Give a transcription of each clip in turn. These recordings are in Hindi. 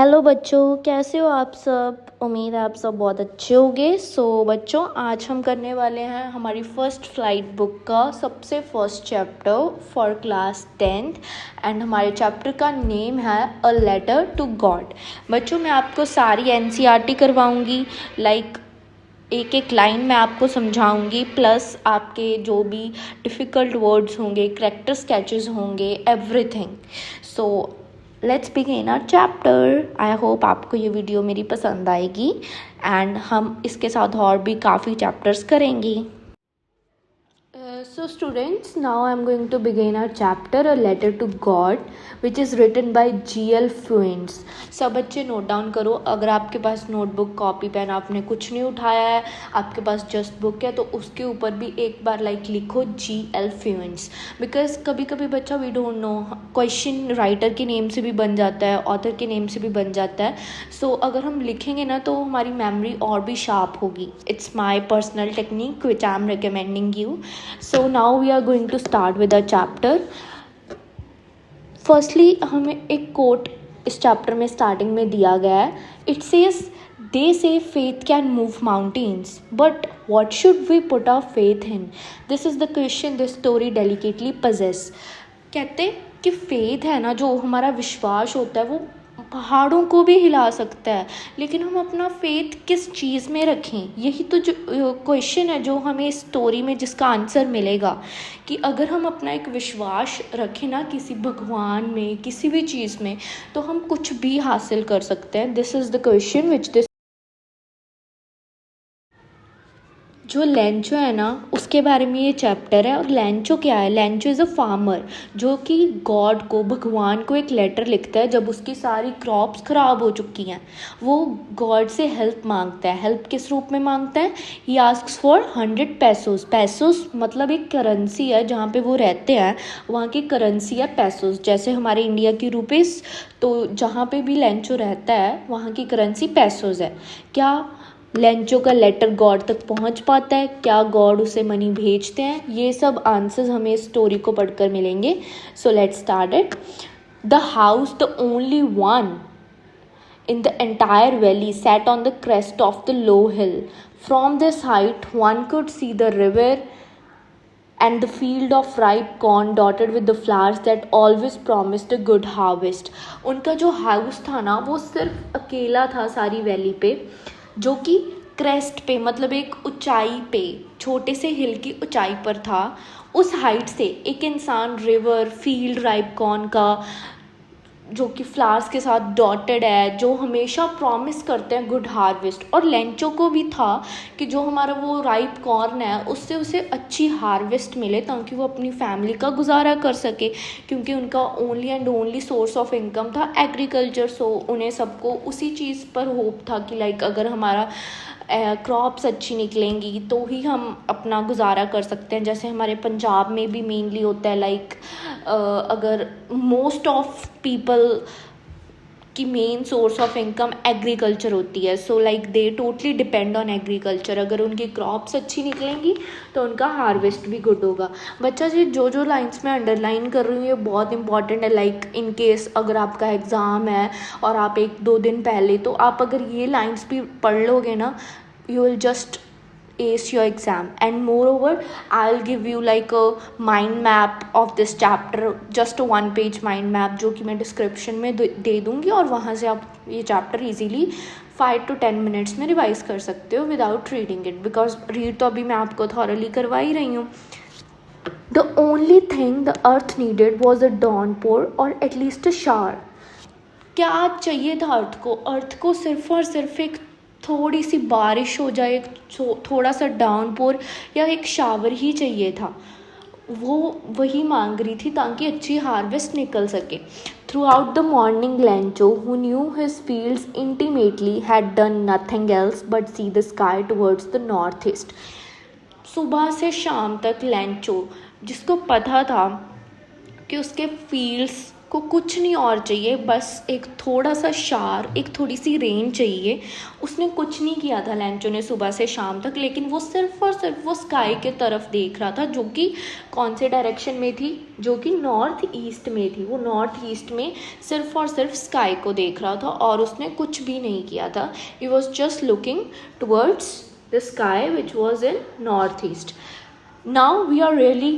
हेलो बच्चों, कैसे हो आप सब। उम्मीद है आप सब बहुत अच्छे होंगे। बच्चों, आज हम करने वाले हैं हमारी फर्स्ट फ्लाइट बुक का सबसे first chapter for class 10th and हमारे चैप्टर का नेम है अ लेटर टू गॉड। बच्चों, मैं आपको सारी एनसीईआरटी करवाऊंगी, एक एक लाइन मैं आपको समझाऊंगी, प्लस आपके जो भी डिफ़िकल्ट वर्ड्स होंगे, कैरेक्टर स्केचेस होंगे, everything. So let's begin our chapter. I hope आपको ये वीडियो मेरी पसंद आएगी एंड हम इसके साथ और भी काफ़ी चैप्टर्स करेंगे। So students, now I am going to begin our chapter A Letter to God, which is written by G.L. Fuentes. सब बच्चे नोट डाउन करो। अगर आपके पास नोटबुक, कॉपी, पेन आपने कुछ नहीं उठाया है, आपके पास जस्ट बुक है, तो उसके ऊपर भी एक बार लिखो G.L. Fuentes, बिकॉज कभी कभी बच्चा we don't know, question writer के नेम से भी बन जाता है, ऑथर के नेम से भी बन जाता है। सो अगर हम लिखेंगे ना तो हमारी मेमोरी और भी शार्प होगी। It's my personal technique which I am recommending you. So now we are going to start with our chapter. Firstly, हमें एक कोट इस चैप्टर में स्टार्टिंग में दिया गया है। It says, they say faith can move mountains, but what should we put our faith in? This is the question this story delicately possess. कहते कि फेथ है ना, जो हमारा विश्वास होता है, वो पहाड़ों को भी हिला सकता है, लेकिन हम अपना फेथ किस चीज़ में रखें, यही तो जो क्वेश्चन है जो हमें इस स्टोरी में जिसका आंसर मिलेगा। कि अगर हम अपना एक विश्वास रखें ना किसी भगवान में, किसी भी चीज़ में, तो हम कुछ भी हासिल कर सकते हैं। This is the question which this. जो लेंचो है ना, उसके बारे में ये चैप्टर है। और लेंचो क्या है? लेंचो इज़ अ फार्मर जो कि गॉड को, भगवान को एक लेटर लिखता है जब उसकी सारी क्रॉप्स ख़राब हो चुकी हैं। वो गॉड से हेल्प मांगता है। हेल्प किस रूप में मांगता है? ही आस्क्स फॉर 100 पैसोस। पैसोस मतलब एक करेंसी है, जहाँ पे वो रहते हैं वहाँ की करेंसी है पैसोस। जैसे हमारे इंडिया की रुपीस, तो जहाँ पे भी लेंचो रहता है वहाँ की करेंसी पैसोस है। क्या लेंचो का लेटर गॉड तक पहुंच पाता है? क्या गॉड उसे मनी भेजते हैं? ये सब आंसर्स हमें इस स्टोरी को पढ़कर मिलेंगे। So let's start it. The house, the only one in the entire valley, sat on the crest of the low hill. From this height one could see the river and the field of ripe corn dotted with the flowers that always promised a good harvest. उनका जो हाउस था ना, वो सिर्फ अकेला था सारी वैली पे, जो कि क्रेस्ट पे मतलब एक ऊंचाई पे, छोटे से हिल की ऊंचाई पर था। उस हाइट से एक इंसान रिवर, फील्ड, राइप कॉर्न का, जो कि फ्लावर्स के साथ डॉटेड है, जो हमेशा प्रॉमिस करते हैं गुड हार्वेस्ट। और लेंचो को भी था कि जो हमारा वो राइप कॉर्न है उससे उसे अच्छी हार्वेस्ट मिले, ताकि वो अपनी फैमिली का गुजारा कर सके, क्योंकि उनका only and only source of income था एग्रीकल्चर। सो उन्हें सबको उसी चीज़ पर होप था कि अगर हमारा क्रॉप्स अच्छी निकलेंगी तो ही हम अपना गुजारा कर सकते हैं। जैसे हमारे पंजाब में भी मेनली होता है, अगर मोस्ट ऑफ पीपल की main source of income agriculture होती है। So they totally depend on agriculture. अगर उनकी क्रॉप्स अच्छी निकलेंगी तो उनका हार्वेस्ट भी गुड होगा। बच्चा जी, जो लाइंस मैं अंडरलाइन कर रही हूँ ये बहुत इंपॉर्टेंट है। इन केस अगर आपका एग्ज़ाम है और आप 1-2 दिन पहले, तो आप अगर ये लाइंस भी पढ़ लोगे ना, you will just ace your exam. And moreover, I'll give you a mind map of this chapter, just a 1-page mind map, जो कि मैं डिस्क्रिप्शन में दे दूँगी, और वहाँ से आप ये चैप्टर इजीली 5 to 10 मिनट्स में रिवाइज कर सकते हो without reading it, because read तो अभी मैं आपको थॉरली करवा ही रही हूँ। The only thing the earth needed was a downpour or at least a shower. क्या चाहिए था अर्थ को सिर्फ और सिर्फ एक थोड़ी सी बारिश हो जाए, थोड़ा सा डाउनपोर या एक शावर ही चाहिए था। वो वही मांग रही थी ताकि अच्छी हार्वेस्ट निकल सके। Through out the morning Lencho, who knew his fields intimately, had done nothing else but see the sky towards the north east. सुबह से शाम तक लेंचो, जिसको पता था कि उसके फील्ड्स को कुछ नहीं और चाहिए, बस एक थोड़ा सा शार, एक थोड़ी सी रेन चाहिए। उसने कुछ नहीं किया था लैंचो ने सुबह से शाम तक, लेकिन वो सिर्फ और सिर्फ वो स्काई के तरफ देख रहा था, जो कि कौन से डायरेक्शन में थी, जो कि नॉर्थ ईस्ट में थी। वो नॉर्थ ईस्ट में सिर्फ और सिर्फ स्काई को देख रहा था और उसने कुछ भी नहीं किया था। He was just looking towards the sky which was in north east. Now we are really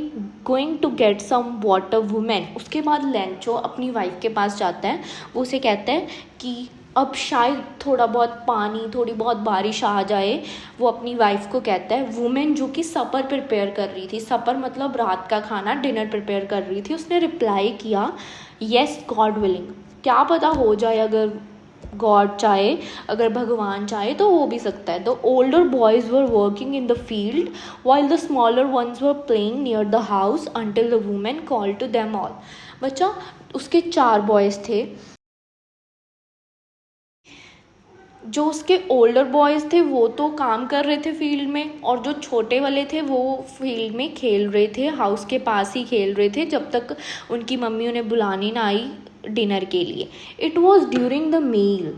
going to get some water women. उसके बाद लैंचो अपनी वाइफ के पास जाता है। वो उसे कहता है कि अब शायद थोड़ा बहुत पानी, थोड़ी बहुत बारिश आ जाए। वो अपनी वाइफ को कहता है, वुमेन जो कि सपर प्रिपेयर कर रही थी, सपर मतलब रात का खाना, डिनर प्रिपेयर कर रही थी। उसने रिप्लाई किया, येस गॉड विलिंग। क्या पता हो जाए, अगर गॉड चाहे, अगर भगवान चाहे तो हो भी सकता है। The older boys were working in the field while the smaller ones were playing near the house until the women call to them all. बच्चा, उसके 4 बॉयज़ थे। जो उसके ओल्डर बॉयज़ थे वो तो काम कर रहे थे फील्ड में, और जो छोटे वाले थे वो फील्ड में खेल रहे थे, हाउस के पास ही खेल रहे थे, जब तक उनकी मम्मी उन्हें बुलाने ना आई डिनर के लिए। It was during the meal.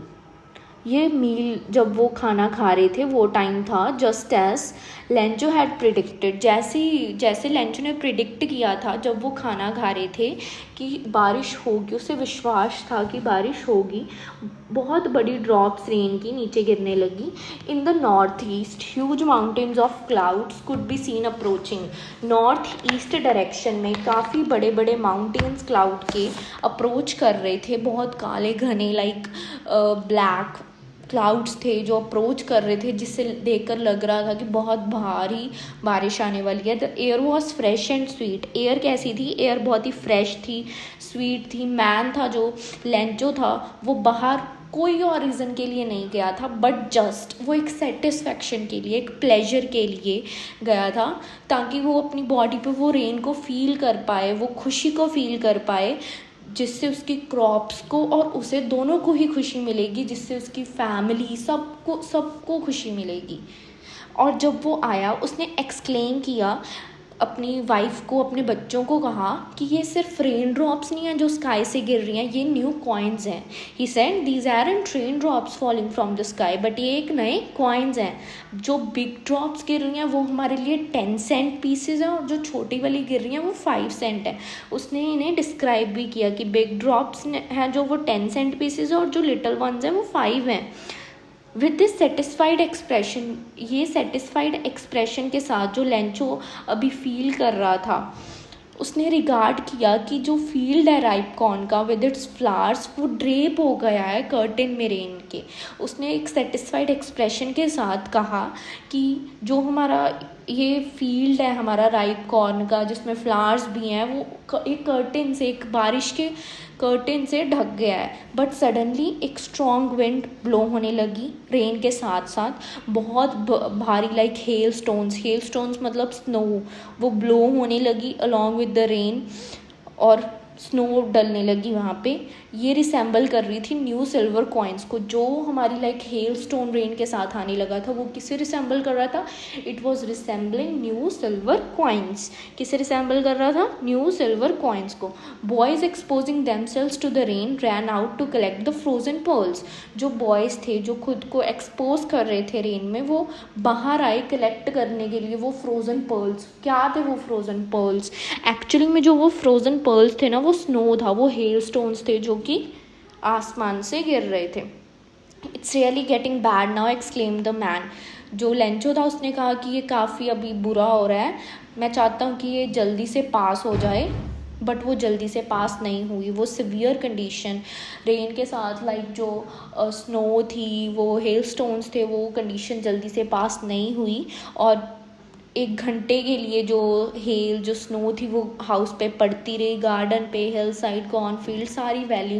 ये मील, जब वो खाना खा रहे थे, वो टाइम था just as Lencho had predicted. जैसे लेंचो ने प्रिडिक्ट किया था जब वो खाना खा रहे थे कि बारिश होगी। उसे विश्वास था कि बारिश होगी। बहुत बड़ी ड्रॉप्स रेन की नीचे गिरने लगी। In the north east huge mountains of clouds could be seen approaching. North east direction में काफ़ी बड़े बड़े माउंटेन्स क्लाउड के अप्रोच कर रहे थे। बहुत काले घने लाइक ब्लैक क्लाउड्स थे जो अप्रोच कर रहे थे, जिससे देखकर लग रहा था कि बहुत भारी बारिश आने वाली है। The air was fresh and sweet. Air कैसी थी? एयर बहुत ही फ्रेश थी, स्वीट थी। मैन था जो लेंचो था, वो बाहर कोई और रीज़न के लिए नहीं गया था, बट जस्ट वो एक सेटिस्फैक्शन के लिए, एक प्लेजर के लिए गया था, ताकि वो अपनी बॉडी पे वो रेन को फील कर पाए, वो खुशी को फील कर पाए, जिससे उसकी क्रॉप्स को और उसे दोनों को ही खुशी मिलेगी, जिससे उसकी फैमिली सबको खुशी मिलेगी। और जब वो आया, उसने एक्सप्लेन किया अपनी वाइफ को, अपने बच्चों को कहा कि ये सिर्फ रेन ड्रॉप्स नहीं हैं जो स्काई से गिर रही हैं, ये न्यू कॉइन्स हैं। He said these aren't rain drops falling from the sky, but ये एक नए कॉइन्स हैं। जो बिग ड्रॉप्स गिर रही हैं वो हमारे लिए 10 सेंट पीसेज हैं, और जो छोटी वाली गिर रही हैं वो 5 सेंट है। उसने इन्हें डिस्क्राइब भी किया कि बिग ड्रॉप्स हैं जो वो 10 सेंट पीसेज है, और जो लिटल वंस हैं वो 5 हैं। विद दिस सेटिस्फाइड एक्सप्रेशन, ये सेटिस्फाइड एक्सप्रेशन के साथ जो लेंचो अभी फील कर रहा था, उसने रिगार्ड किया कि जो फील्ड है राइप कॉर्न का विद इट्स फ्लावर्स, वो ड्रेप हो गया है कर्टेन में रेन के। उसने एक सेटिस्फाइड एक्सप्रेशन के साथ कहा कि जो हमारा ये फील्ड है हमारा राइप कॉर्न का, जिसमें फ्लावर्स भी हैं, वो एक कर्टेन से, एक बारिश के कर्टेन से ढक गया है। बट सडनली एक स्ट्रॉन्ग विंड ब्लो होने लगी रेन के साथ साथ, बहुत भारी लाइक हेल स्टोन्स मतलब स्नो, वो ब्लो होने लगी अलॉन्ग विद द रेन, और स्नो डलने लगी वहाँ पे। ये रिसेंबल कर रही थी न्यू सिल्वर कॉइन्स को। जो हमारी लाइक हेल स्टोन रेन के साथ आने लगा था, वो किसे रिसेंबल कर रहा था? It was resembling new silver coins. किसे रिसेंबल कर रहा था? न्यू सिल्वर कॉइन्स को। Boys exposing themselves to the rain ran out to collect the frozen pearls. जो बॉयज़ थे जो खुद को एक्सपोज कर रहे थे रेन में, वो बाहर आए कलेक्ट करने के लिए वो फ्रोजन पर्ल्स। क्या थे वो फ्रोजन पर्ल्स? एक्चुअली में जो वो फ्रोजन पर्ल्स थे ना, वो स्नो था, वो हेल स्टोन्स थे जो कि आसमान से गिर रहे थे। It's really getting bad now, exclaim the man. जो लेंचो था उसने कहा कि ये काफ़ी अभी बुरा हो रहा है, मैं चाहता हूँ कि ये जल्दी से पास हो जाए। बट वो जल्दी से पास नहीं हुई। वो सिवियर कंडीशन रेन के साथ लाइक जो स्नो थी, वो हेल स्टोन्स थे, वो कंडीशन जल्दी से पास नहीं हुई। और 1 घंटे के लिए जो हेल जो स्नो थी वो हाउस पे पड़ती रही, गार्डन पे, हिल साइड, कॉर्नफील्ड, सारी वैली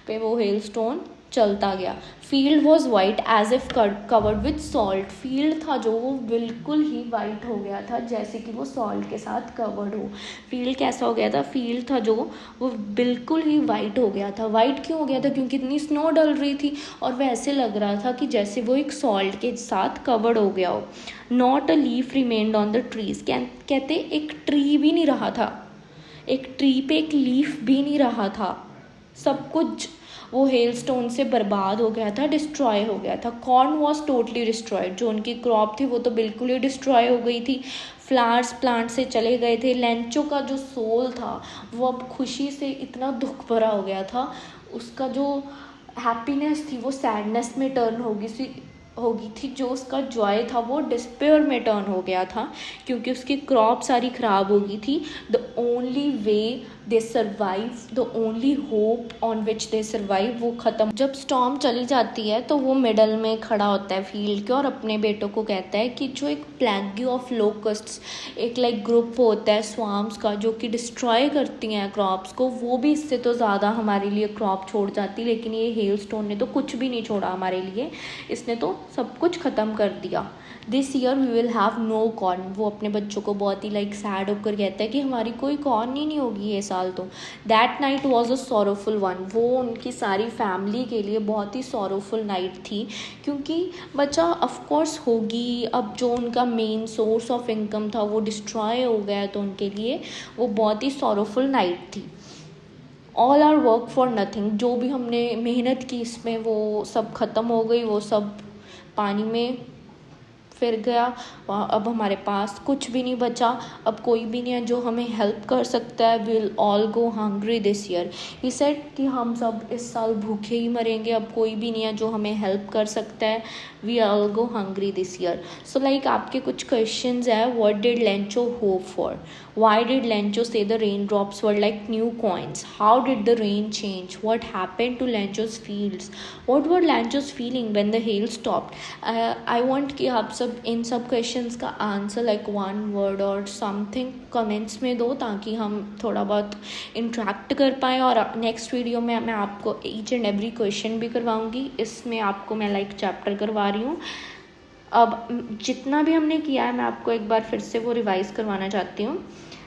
पे वो हेल स्टोन चलता गया। Field was white as if covered with salt. Field था जो वो बिल्कुल ही वाइट हो गया था, जैसे कि वो सॉल्ट के साथ कवर्ड हो। फील्ड कैसा हो गया था? फील्ड था जो वो बिल्कुल ही वाइट हो गया था। वाइट क्यों हो गया था? क्योंकि इतनी स्नो डल रही थी, और वैसे लग रहा था कि जैसे वो एक सॉल्ट के साथ कवर्ड हो गया हो। Not a leaf remained on the trees. कहते एक ट्री भी नहीं रहा था, एक ट्री पे एक लीफ भी नहीं रहा था। सब कुछ वो हेलस्टोन से बर्बाद हो गया था, डिस्ट्रॉय हो गया था। कॉर्न वॉज टोटली डिस्ट्रॉयड, जो उनकी क्रॉप थी वो तो बिल्कुल ही डिस्ट्रॉय हो गई थी। फ्लावर्स प्लांट से चले गए थे। लेंचो का जो सोल था वो अब खुशी से इतना दुख भरा हो गया था, उसका जो हैप्पीनेस थी वो सैडनेस में टर्न होगी थी, जो उसका जॉय था वो डिस्पेयर में टर्न हो गया था, क्योंकि उसकी क्रॉप सारी ख़राब हो गई थी। The only way they survive, the only hope on which they survive, वो ख़त्म। जब स्टॉर्म चली जाती है तो वो मिडल में खड़ा होता है फील्ड के और अपने बेटों को कहता है कि जो एक प्लैगी ऑफ लोकस्ट्स, एक लाइक ग्रुप होता है स्वाम्स का जो कि डिस्ट्रॉय करती हैं क्रॉप्स को, वो भी इससे तो ज़्यादा हमारे लिए क्रॉप छोड़ जाती, लेकिन ये हेलस्टोन ने तो कुछ भी नहीं छोड़ा हमारे लिए, इसने तो सब कुछ ख़त्म कर दिया। This year we will have no corn, वो अपने बच्चों को बहुत ही लाइक सैड होकर कहता है कि हमारी कोई कॉर्न ही नहीं होगी ये साल तो। That night was a sorrowful one, वो उनकी सारी फैमिली के लिए बहुत ही सॉरोफुल नाइट थी, क्योंकि बच्चा ऑफकोर्स होगी, अब जो उनका मेन सोर्स ऑफ इनकम था वो डिस्ट्रॉय हो गया, तो उनके लिए वो बहुत ही सॉरोफुल नाइट थी। All our work for nothing, जो भी हमने मेहनत की इसमें वो सब ख़त्म हो गई, वो सब पानी में फिर गया। अब हमारे पास कुछ भी नहीं बचा, अब कोई भी नहीं है जो हमें हेल्प कर सकता है। Will all go hungry this year, he said कि हम सब इस साल भूखे ही मरेंगे, अब कोई भी नहीं है जो हमें हेल्प कर सकता है। We all go hungry this year. So like आपके कुछ क्वेश्चंस है, what did Lencho hope for, why did Lencho say the rain drops were like new coins, how did the rain change, what happened to Lencho's fields, what were Lencho's feeling when the hail stopped. I want कि आप सब इन सब क्वेश्चंस का आंसर लाइक वन वर्ड और समथिंग कमेंट्स में दो, ताकि हम थोड़ा बहुत इंटरेक्ट कर पाएँ। और नेक्स्ट वीडियो में मैं आपको ईच एंड एवरी क्वेश्चन भी करवाऊँगी, इसमें आपको मैं लाइक चैप्टर करवा रही हूँ। अब जितना भी हमने किया है मैं आपको एक बार फिर से वो रिवाइज़ करवाना चाहती हूँ।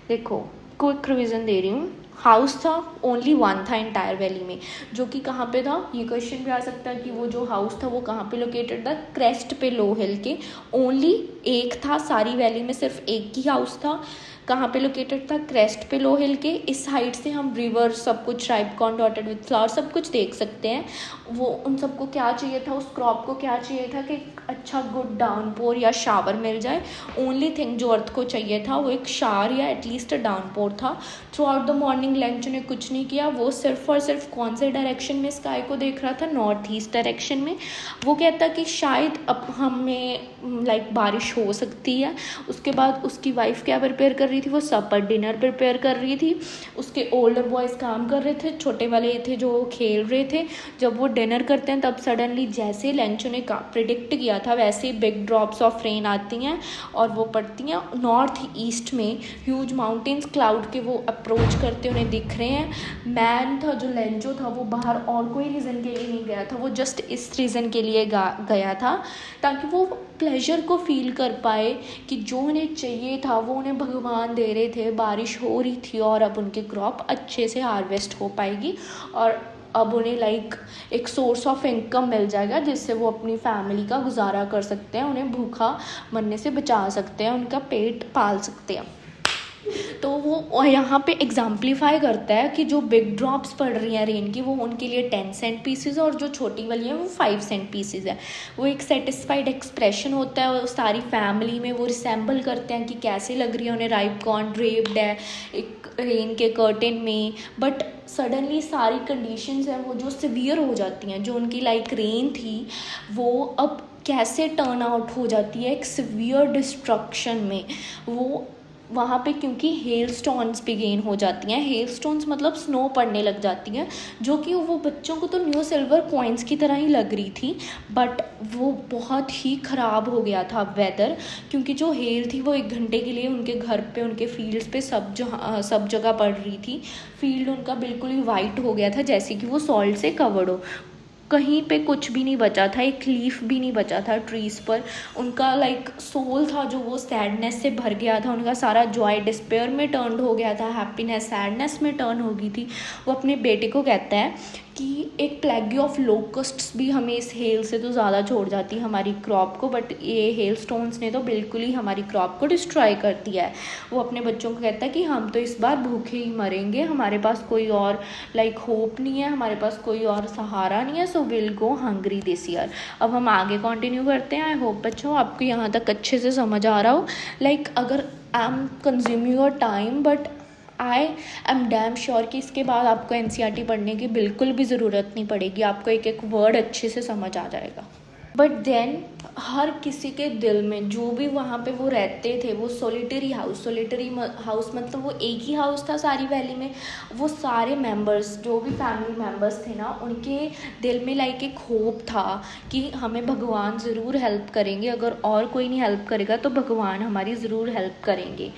देखो क्विक रिवीजन दे रही हूँ। हाउस था, ओनली वन था इंटायर वैली में, जो कि कहाँ पे था, ये क्वेश्चन भी आ सकता है कि वो जो हाउस था वो कहाँ पे लोकेटेड था, क्रेस्ट पे लो हिल के। ओनली एक था, सारी वैली में सिर्फ एक ही हाउस था। कहाँ पे लोकेटेड था, क्रेस्ट पे लो हिल के। इस हाइट से हम रिवर सब कुछ, ripe corn dotted with flower सब कुछ देख सकते हैं। वो उन सबको क्या चाहिए था, उस क्रॉप को क्या चाहिए था कि अच्छा गुड डाउनपोर या शावर मिल जाए। ओनली थिंग जो अर्थ को चाहिए था वो एक शावर या एटलीस्ट डाउनपोर था। Through out the morning Lencho ने कुछ नहीं किया, वो सिर्फ और सिर्फ कौन से डायरेक्शन में स्काई को देख रहा था, नॉर्थ ईस्ट डायरेक्शन में। वो कहता कि शायद अब हमें लाइक बारिश हो सकती है। उसके बाद उसकी वाइफ क्या प्रिपेयर कर रही थी, वो सपर डिनर प्रिपेयर कर रही थी। उसके ओल्डर बॉयज़ काम कर रहे थे, छोटे वाले थे जो खेल रहे थे। जब वो डिनर करते हैं तब सडनली जैसे लेंचो ने प्रिडिक्ट किया था वैसे ही बिग ड्रॉप्स ऑफ रेन आती हैं और वो पड़ती हैं नॉर्थ ईस्ट में। ह्यूज माउंटेन्स क्लाउड के वो अप्रोच करते उन्हें दिख रहे हैं। मैन था जो लेंचो था वो बाहर और कोई रीज़न के लिए नहीं गया था, वो जस्ट इस रीज़न के लिए गया था ताकि वो प्लेजर को फील कर पाए कि जो उन्हें चाहिए था वो उन्हें भगवान दे रहे थे। बारिश हो रही थी और अब उनकी क्रॉप अच्छे से हार्वेस्ट हो पाएगी और अब उन्हें लाइक एक सोर्स ऑफ इनकम मिल जाएगा जिससे वो अपनी फैमिली का गुजारा कर सकते हैं, उन्हें भूखा मरने से बचा सकते हैं, उनका पेट पाल सकते हैं। तो वो यहाँ पे एग्जाम्पलीफाई करता है कि जो बिग ड्रॉप्स पड़ रही हैं रेन की वो उनके लिए 10 सेंट पीसेज और जो छोटी वाली है वो 5 सेंट पीसेज है। वो एक सेटिस्फाइड एक्सप्रेशन होता है, वो सारी फैमिली में वो रिसेंबल करते हैं कि कैसे लग रही है उन्हें राइप कॉर्न ड्रेप्ड है एक रेन के कर्टेन में। बट सडनली सारी कंडीशंस हैं वो जो सिवियर हो जाती हैं, जो उनकी लाइक रेन थी वो अब कैसे टर्न आउट हो जाती है एक सिवियर डिस्ट्रक्शन में। वो वहाँ पे क्योंकि हेल स्टोन्स बिगेन हो जाती हैं, हेल स्टोन्स मतलब स्नो पड़ने लग जाती हैं, जो कि वो बच्चों को तो न्यू सिल्वर कॉइन्स की तरह ही लग रही थी। बट वो बहुत ही ख़राब हो गया था वेदर, क्योंकि जो हेल थी वो 1 घंटे के लिए उनके घर पे, उनके फील्ड्स पे सब जगह पड़ रही थी। फील्ड उनका बिल्कुल ही वाइट हो गया था जैसे कि वो सॉल्ट से कवर्ड हो, कहीं पे कुछ भी नहीं बचा था, एक लीफ भी नहीं बचा था ट्रीज़ पर। उनका लाइक सोल था जो वो सैडनेस से भर गया था, उनका सारा जॉय डिस्पेयर में टर्न हो गया था, हैप्पीनेस सैडनेस में टर्न हो गई थी। वो अपने बेटे को कहता है कि एक प्लेगी ऑफ लोकस्ट्स भी हमें इस हेल से तो ज़्यादा छोड़ जाती है हमारी क्रॉप को, बट ये हेल स्टोन्स ने तो बिल्कुल ही हमारी क्रॉप को डिस्ट्रॉय कर दिया है। वो अपने बच्चों को कहता है कि हम तो इस बार भूखे ही मरेंगे, हमारे पास कोई और होप नहीं है, हमारे पास कोई और सहारा नहीं है, so will go hungry this year. अब हम आगे कंटिन्यू करते हैं। आई होप बच्चों आपको यहाँ तक अच्छे से समझ आ रहा हो। अगर I am consuming your time, but I am damn sure कि इसके बाद आपको NCERT पढ़ने की बिल्कुल भी ज़रूरत नहीं पड़ेगी, आपको एक एक वर्ड अच्छे से समझ आ जाएगा। बट देन हर किसी के दिल में, जो भी वहाँ पे वो रहते थे, वो सोलिटरी हाउस मतलब वो एक ही हाउस था सारी वैली में, वो सारे मेंबर्स जो भी फैमिली मेंबर्स थे ना, उनके दिल में एक होप था कि हमें भगवान ज़रूर हेल्प करेंगे, अगर और कोई नहीं हेल्प करेगा तो भगवान हमारी ज़रूर हेल्प करेंगे।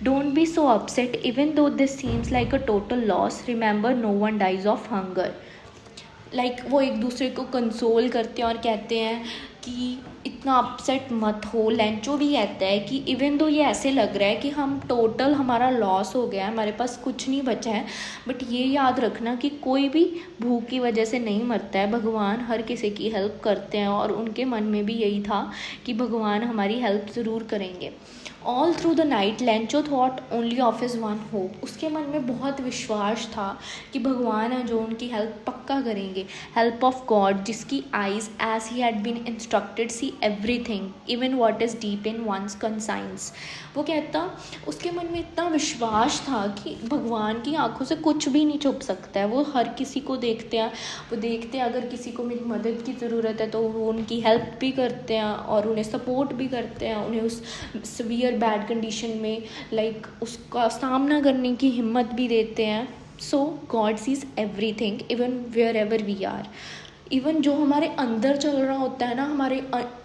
Don't be so upset even though this seems like a total loss. Remember, no one dies of hunger. वो एक दूसरे को कंसोल करते हैं और कहते हैं कि इतना अपसेट मत हो। लेंचो भी कहता है कि इवन दो ये ऐसे लग रहा है कि हम टोटल हमारा लॉस हो गया है, हमारे पास कुछ नहीं बचा है, बट ये याद रखना कि कोई भी भूख की वजह से नहीं मरता है, भगवान हर किसी की हेल्प करते हैं। और उनके मन में भी यही था कि भगवान हमारी हेल्प ज़रूर करेंगे। All through the night Lencho thought only of his one hope. उसके मन में बहुत विश्वास था कि भगवान है जो उनकी हेल्प पक्का करेंगे। हेल्प ऑफ गॉड, जिसकी eyes as he had been instructed see everything even what is deep in one's conscience. वो कहता उसके मन में इतना विश्वास था कि भगवान की आंखों से कुछ भी नहीं छुप सकता है, वो हर किसी को देखते हैं। वो देखते हैं अगर किसी को मेरी मदद की ज़रूरत है तो वो उनकी हेल्प भी करते हैं और उन्हें सपोर्ट भी करते हैं, उन्हें उस सीवियर बैड कंडीशन में उसका सामना करने की हिम्मत भी देते हैं। So God sees everything even wherever we are. Even जो हमारे अंदर चल रहा होता है ना, हमारे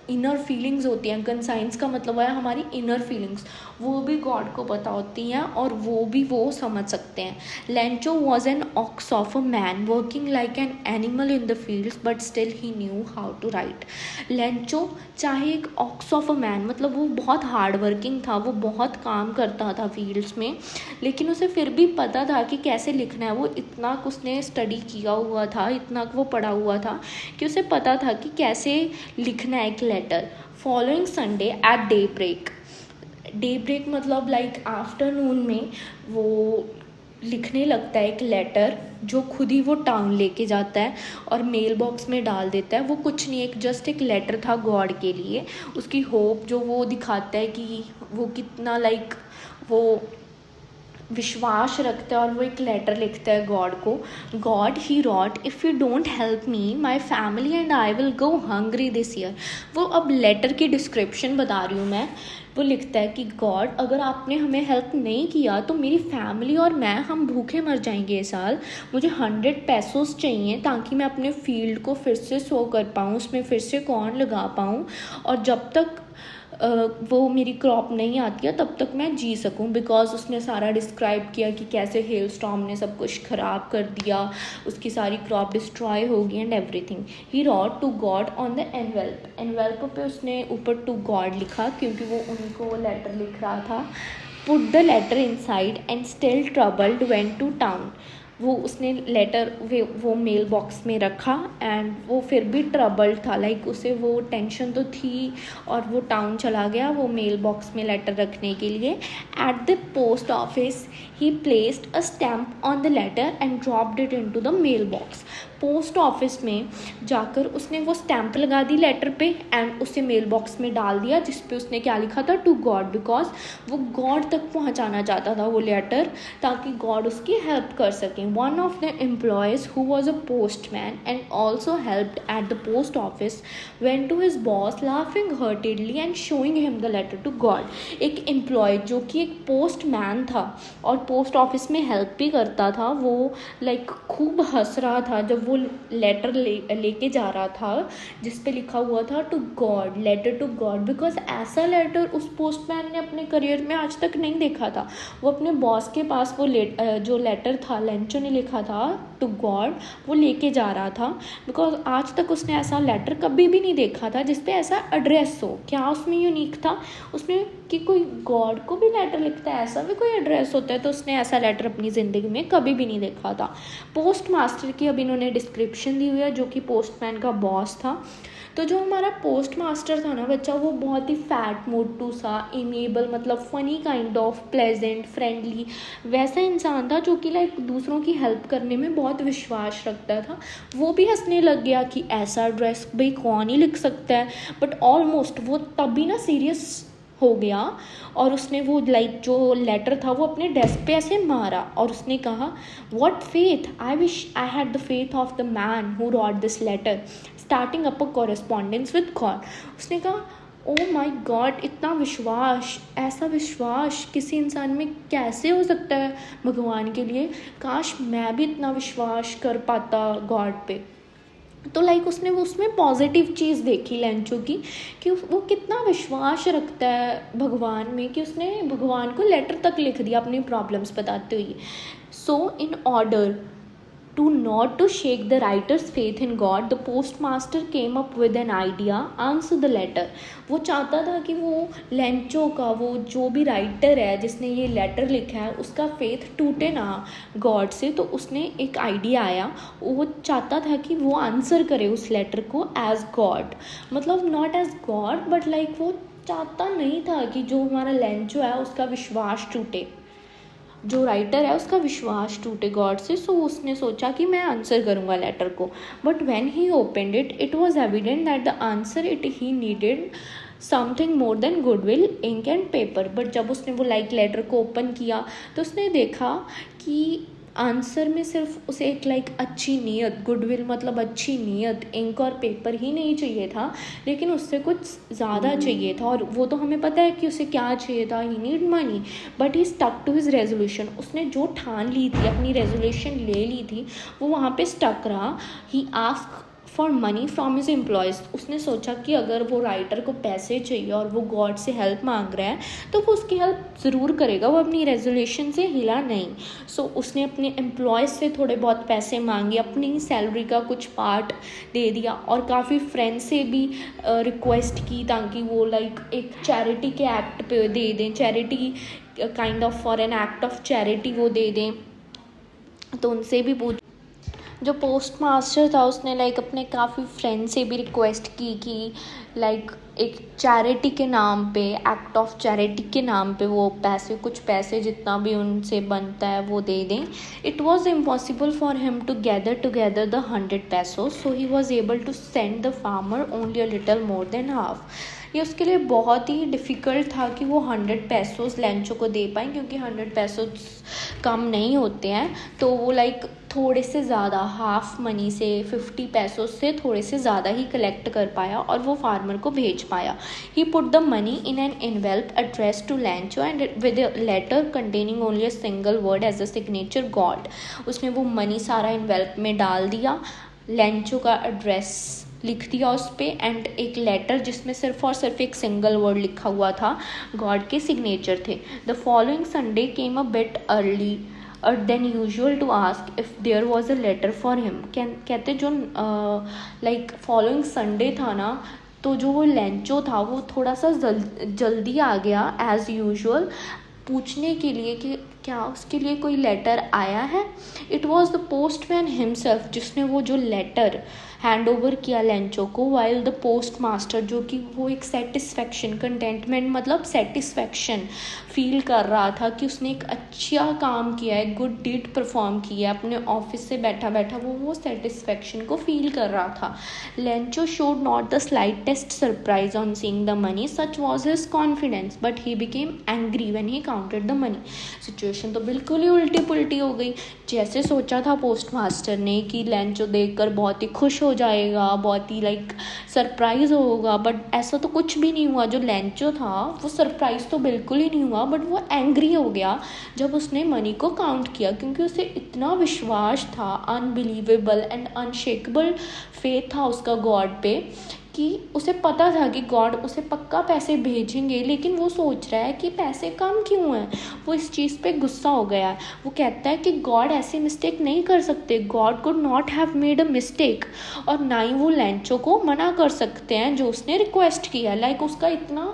इनर फीलिंग्स होती हैं, कंसाइंस का मतलब है हमारी इनर फीलिंग्स, वो भी गॉड को पता होती हैं और वो समझ सकते हैं। Lencho was an ox of a man working like an animal in the fields but still he knew how to write. Lencho चाहे एक ऑक्स ऑफ अ मैन मतलब वो बहुत हार्ड वर्किंग था, वो बहुत काम करता था फील्ड्स में, लेकिन उसे फिर भी पता था कि कैसे लिखना है। वो इतना उसने स्टडी किया हुआ था, इतना वो पढ़ा हुआ था कि उसे पता था कि कैसे लिखना है एक letter. Following Sunday at day break मतलब आफ्टरनून में वो लिखने लगता है एक लेटर जो खुद ही वो टाउन लेके जाता है और मेल बॉक्स में डाल देता है। वो कुछ नहीं, जस्ट एक लेटर था गॉड के लिए, उसकी होप जो वो दिखाता है कि वो कितना वो विश्वास रखता है और वो एक लेटर लिखता है गॉड को। God he wrote, if you don't help me my family and I will go hungry this year. वो अब लेटर की डिस्क्रिप्शन बता रही हूँ मैं। वो लिखता है कि गॉड अगर आपने हमें हेल्प नहीं किया तो मेरी फैमिली और मैं हम भूखे मर जाएंगे इस साल। मुझे 100 पेसोस चाहिए ताकि मैं अपने फील्ड को फिर से सो कर पाऊँ, उसमें फिर से कॉर्न लगा पाऊँ, और जब तक वो मेरी क्रॉप नहीं आती है तब तक मैं जी सकूं। बिकॉज उसने सारा डिस्क्राइब किया कि कैसे हेल स्टॉर्म ने सब कुछ ख़राब कर दिया, उसकी सारी क्रॉप डिस्ट्रॉय हो गई and everything. He wrote to God on the envelope पे उसने ऊपर टू गॉड लिखा क्योंकि वो उनको वो लेटर लिख रहा था। Put the letter inside and still troubled went to town. वो उसने लेटर वो मेल बॉक्स में रखा एंड वो फिर भी ट्रबल्ड था, उसे वो टेंशन तो थी, और वो टाउन चला गया वो मेल बॉक्स में लेटर रखने के लिए। At the post office he placed a stamp on the letter and dropped it into the mail box. Post office में जाकर उसने वो स्टैम्प लगा दी लेटर पे एंड उसे मेल बॉक्स में डाल दिया, जिस पे उसने क्या लिखा था, टू गॉड, बिकॉज वो गॉड तक पहुंचाना चाहता था वो लेटर ताकि गॉड उसकी हेल्प कर सकें। One of the employees who was a postman and also helped at the post office went to his boss laughing heartedly and showing him the letter to God. एक एम्प्लॉय जो कि एक पोस्टमैन था और पोस्ट ऑफिस में हेल्प भी करता था, वो खूब हंस रहा था जब वो लेटर लेके जा रहा था जिस पे लिखा हुआ था to God, letter to God, because ऐसा लेटर उस पोस्टमैन ने अपने करियर में आज तक नहीं देखा था। वो अपने बॉस के पास वो जो लेटर था लेंचो ने लिखा था टू गॉड वो लेके जा रहा था, बिकॉज आज तक उसने ऐसा लेटर कभी भी नहीं देखा था जिस पे ऐसा एड्रेस हो। क्या उसमें यूनिक था उसमें कि कोई गॉड को भी लेटर लिखता है, ऐसा भी कोई एड्रेस होता है, तो उसने ऐसा लेटर अपनी ज़िंदगी में कभी भी नहीं देखा था। पोस्ट मास्टर की अब इन्होंने डिस्क्रिप्शन दी हुई है, जो कि पोस्टमैन का बॉस था। तो जो हमारा पोस्ट मास्टर था ना बच्चा, वो बहुत ही फैट मोटू सा, इमेबल मतलब funny kind of, pleasant, friendly वैसा इंसान था जो कि लाइक दूसरों की हेल्प करने में बहुत विश्वास रखता था। वो भी हंसने लग गया कि ऐसा ड्रेस भाई कौन ही लिख सकता है, बट ऑलमोस्ट वो तभी ना सीरियस हो गया और उसने वो लाइक जो लेटर था वो अपने डेस्क पे ऐसे मारा और उसने कहा, what faith, I wish I had the faith of the man who wrote this letter starting up a correspondence with God. उसने कहा, ओ माई गॉड, इतना विश्वास, ऐसा विश्वास किसी इंसान में कैसे हो सकता है भगवान के लिए, काश मैं भी इतना विश्वास कर पाता गॉड पे। तो लाइक उसने वो उसमें पॉजिटिव चीज़ देखी लेंचो की कि वो कितना विश्वास रखता है भगवान में कि उसने भगवान को लेटर तक लिख दिया अपनी प्रॉब्लम्स बताते हुए। So in order to not to shake the writer's faith in God, the postmaster came up with an idea, answer the letter। वो चाहता था कि वो लेंचो का, वो जो भी राइटर है जिसने ये लेटर लिखा है, उसका फेथ टूटे ना गॉड से। तो उसने एक आइडिया आया, वो चाहता था कि वो आंसर करे उस लेटर को एज गॉड, मतलब not as God but like वो चाहता नहीं था कि जो हमारा लेंचो है उसका विश्वास टूटे, जो राइटर है उसका विश्वास टूटे गॉड से। सो उसने सोचा कि मैं आंसर करूँगा लेटर को। But when he opened it, it was evident that the answer it he needed something more than goodwill, ink and paper. But जब उसने वो लाइक लेटर को ओपन किया तो उसने देखा कि आंसर में सिर्फ उसे एक लाइक अच्छी नीयत, गुडविल मतलब अच्छी नीयत, इंक और पेपर ही नहीं चाहिए था, लेकिन उससे कुछ ज़्यादा चाहिए था। और वो तो हमें पता है कि उसे क्या चाहिए था, he need money, but he stuck to his resolution. उसने जो ठान ली थी, अपनी रेजोल्यूशन ले ली थी, वो वहाँ पे स्टक रहा। He ask for money from his employees. उसने सोचा कि अगर वो राइटर को पैसे चाहिए और वो गॉड से हेल्प मांग रहा है तो वो उसकी हेल्प ज़रूर करेगा, वो अपनी रेजोल्यूशन से हिला नहीं। सो उसने अपने एम्प्लॉयज़ से थोड़े बहुत पैसे मांगे, अपनी सैलरी का कुछ पार्ट दे दिया और काफ़ी फ्रेंड से भी रिक्वेस्ट की ताकि वो लाइक एक चैरिटी के एक्ट पे दे दें, charity kind of for an act of charity वो दे दें। तो उनसे भी पूछ, जो पोस्ट मास्टर था उसने लाइक अपने काफ़ी फ्रेंड से भी रिक्वेस्ट की कि लाइक एक चैरिटी के नाम पे, एक्ट ऑफ चैरिटी के नाम पे वो पैसे, कुछ पैसे जितना भी उनसे बनता है वो दे दें। It was impossible for him to gather together the 100 pesos, so he was able to send the farmer only a little more than half. ये उसके लिए बहुत ही डिफ़िकल्ट था कि वो 100 pesos लेंचो को दे पाएँ, क्योंकि 100 pesos कम नहीं होते हैं। तो वो लाइक थोड़े से ज़्यादा, हाफ मनी से, 50 pesos से थोड़े से ज़्यादा ही कलेक्ट कर पाया और वो फार्मर को भेज पाया। He put the money in an envelope addressed to Lencho and with a letter containing only a single word as a signature God। उसने वो मनी सारा envelope में डाल दिया, लेंचो का एड्रेस लिख दिया उस पर एंड एक लेटर जिसमें सिर्फ और सिर्फ एक सिंगल वर्ड लिखा हुआ था, गॉड के सिग्नेचर थे। The following Sunday came a bit early than usual to ask if there was a letter for him. कहते जो लाइक फॉलोइंग संडे था ना, तो जो वो लेंचो था वो थोड़ा सा जल्दी आ गया एज़ यूजुअल पूछने के लिए कि क्या उसके लिए कोई लेटर आया है। It was the postman himself जिसने वो जो लेटर हैंड ओवर किया लेंचो को, वाइल द पोस्ट मास्टर, जो कि वो एक सेटिस्फेक्शन, कंटेंटमेंट मतलब सेटिस्फेक्शन फील कर रहा था कि उसने एक अच्छा काम किया है, गुड डीड परफॉर्म किया है अपने ऑफिस से बैठा बैठा, वो सेटिस्फेक्शन को फील कर रहा था। Lencho showed not the slightest surprise on seeing the money, such was his confidence, but he became angry when he counted the money. Situation तो बिल्कुल ही उल्टी पुल्टी हो गई। जैसे सोचा था पोस्ट मास्टर ने कि लेंचो देखकर बहुत ही खुश हो जाएगा, बहुत ही लाइक सरप्राइज होगा, बट ऐसा तो कुछ भी नहीं हुआ। जो लेंचो था वो सरप्राइज तो बिल्कुल ही नहीं हुआ, बट वो एंग्री हो गया जब उसने मनी को काउंट किया, क्योंकि उसे इतना विश्वास था, अनबिलीवेबल एंड अनशेकेबल फेथ था उसका गॉड पे, कि उसे पता था कि गॉड उसे पक्का पैसे भेजेंगे, लेकिन वो सोच रहा है कि पैसे कम क्यों हैं। वो इस चीज़ पे गुस्सा हो गया है। वो कहता है कि गॉड ऐसे मिस्टेक नहीं कर सकते, God could not have made a mistake, और ना ही वो लैंचो को मना कर सकते हैं जो उसने रिक्वेस्ट किया। लाइक उसका इतना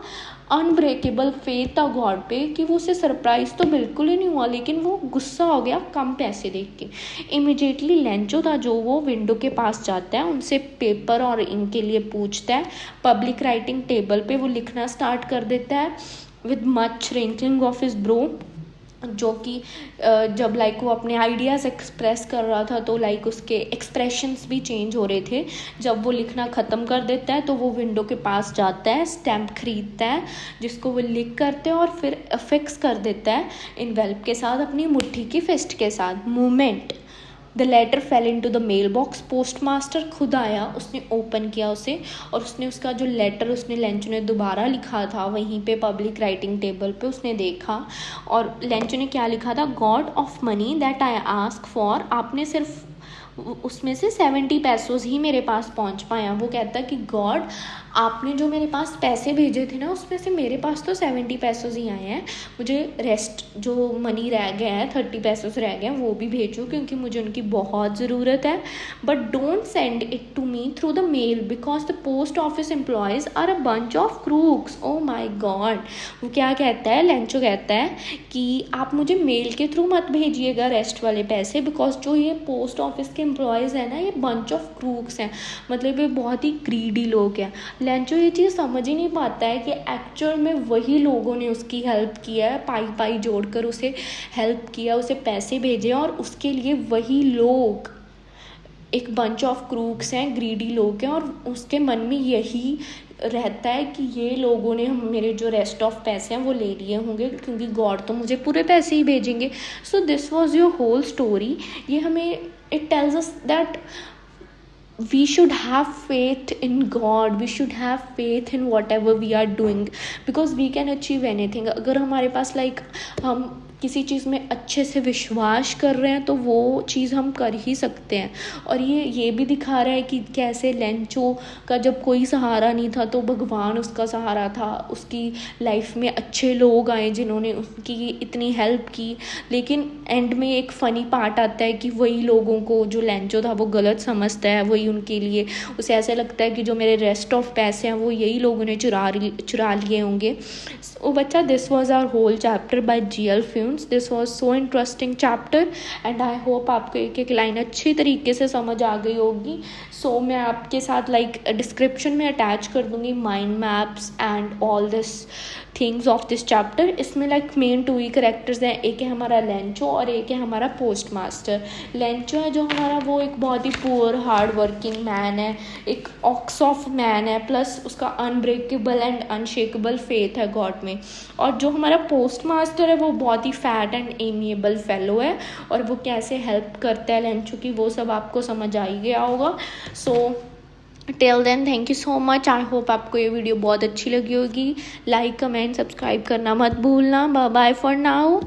अनब्रेकेबल फेथ था गॉड पे कि वो उसे सरप्राइज़ तो बिल्कुल ही नहीं हुआ, लेकिन वो गुस्सा हो गया कम पैसे देख के। इमिडिएटली लैंचो था जो वो विंडो के पास जाता है, उनसे पेपर और इंक के लिए पूछता है। पब्लिक राइटिंग टेबल पे वो लिखना स्टार्ट कर देता है with much wrinkling of his bro, जो कि जब लाइक वो अपने आइडियाज़ एक्सप्रेस कर रहा था तो लाइक उसके एक्सप्रेशंस भी चेंज हो रहे थे। जब वो लिखना ख़त्म कर देता है तो वो विंडो के पास जाता है, स्टैम्प खरीदता है जिसको वो लिख करते हैं और फिर फिक्स कर देता है इन्वेल्प के साथ, अपनी मुट्ठी की फिस्ट के साथ। Movement the letter fell into the mail box. Post master खुद आया, उसने ओपन किया उसे, और उसने उसका जो लेटर उसने लेंचो ने दोबारा लिखा था वहीं पे पब्लिक राइटिंग टेबल पे उसने देखा, और लेंचो ने क्या लिखा था, God of money that I ask for. आपने सिर्फ उसमें से 70 पैसोज ही मेरे पास पहुंच पाया। वो कहता कि गॉड आपने जो मेरे पास पैसे भेजे थे ना उसमें से मेरे पास तो 70 पैसोज ही आए हैं, मुझे रेस्ट जो मनी रह गया है 30 पैसोज रह गए हैं वो भी भेजो क्योंकि मुझे उनकी बहुत ज़रूरत है। But don't send it to me through the mail because the post office employees are a bunch of crooks. Oh my God. वो क्या कहता है, लेंचो कहता है कि आप मुझे मेल के थ्रू मत भेजिएगा रेस्ट वाले पैसे, बिकॉज जो ये पोस्ट ऑफिस के एम्प्लॉयज़ हैं ना ये बंच ऑफ क्रूक्स हैं, मतलब ये बहुत ही ग्रीडी लोग हैं। लेंचो ये चीज़ समझ ही नहीं पाता है कि एक्चुअल में वही लोगों ने उसकी हेल्प किया है, पाई पाई जोड़कर उसे हेल्प किया, उसे पैसे भेजे, और उसके लिए वही लोग एक बंच ऑफ क्रूक्स हैं, ग्रीडी लोग हैं, और उसके मन में यही रहता है कि ये लोगों ने मेरे जो रेस्ट ऑफ पैसे हैं वो ले लिए होंगे क्योंकि गॉड तो मुझे पूरे पैसे ही भेजेंगे। So this was your whole story. ये हमें it tells us that we should have faith in God, we should have faith in whatever we are doing because we can achieve anything। अगर हमारे पास हम किसी चीज़ में अच्छे से विश्वास कर रहे हैं तो वो चीज़ हम कर ही सकते हैं। और ये भी दिखा रहा है कि कैसे लेंचो का जब कोई सहारा नहीं था तो भगवान उसका सहारा था, उसकी लाइफ में अच्छे लोग आए जिन्होंने उसकी इतनी हेल्प की। लेकिन एंड में एक फ़नी पार्ट आता है कि वही लोगों को जो लेंचो था वो गलत समझता है, वही उनके लिए उसे ऐसा लगता है कि जो मेरे रेस्ट ऑफ पैसे हैं वो यही लोगों ने चुरा लिए होंगे। ओ बच्चा, this was our whole chapter by GL films. This was so interesting chapter and I hope आपको एक एक लाइन अच्छी तरीके से समझ आ गई होगी। सो मैं आपके साथ डिस्क्रिप्शन में अटैच कर दूँगी mind maps and all this things of this chapter. इसमें मेन 2 ही करेक्टर्स हैं, एक है हमारा लेंचो और एक है हमारा पोस्ट मास्टर। लेंचो है जो हमारा वो एक बहुत ही पुअर हार्ड वर्किंग मैन है, एक ऑक्स ऑफ मैन है, प्लस उसका अनब्रेकेबल एंड अनशेकेबल फेथ है गॉड में। और जो हमारा पोस्ट मास्टर है वो बहुत ही फैट एंड एमिएबल फेलो है, और वो कैसे हेल्प करता है लेंचो की वो सब आपको समझ आ ही गया होगा। So till then thank you so much. I hope आपको ये वीडियो बहुत अच्छी लगी होगी। लाइक कमेंट सब्सक्राइब करना मत भूलना। Bye bye for now.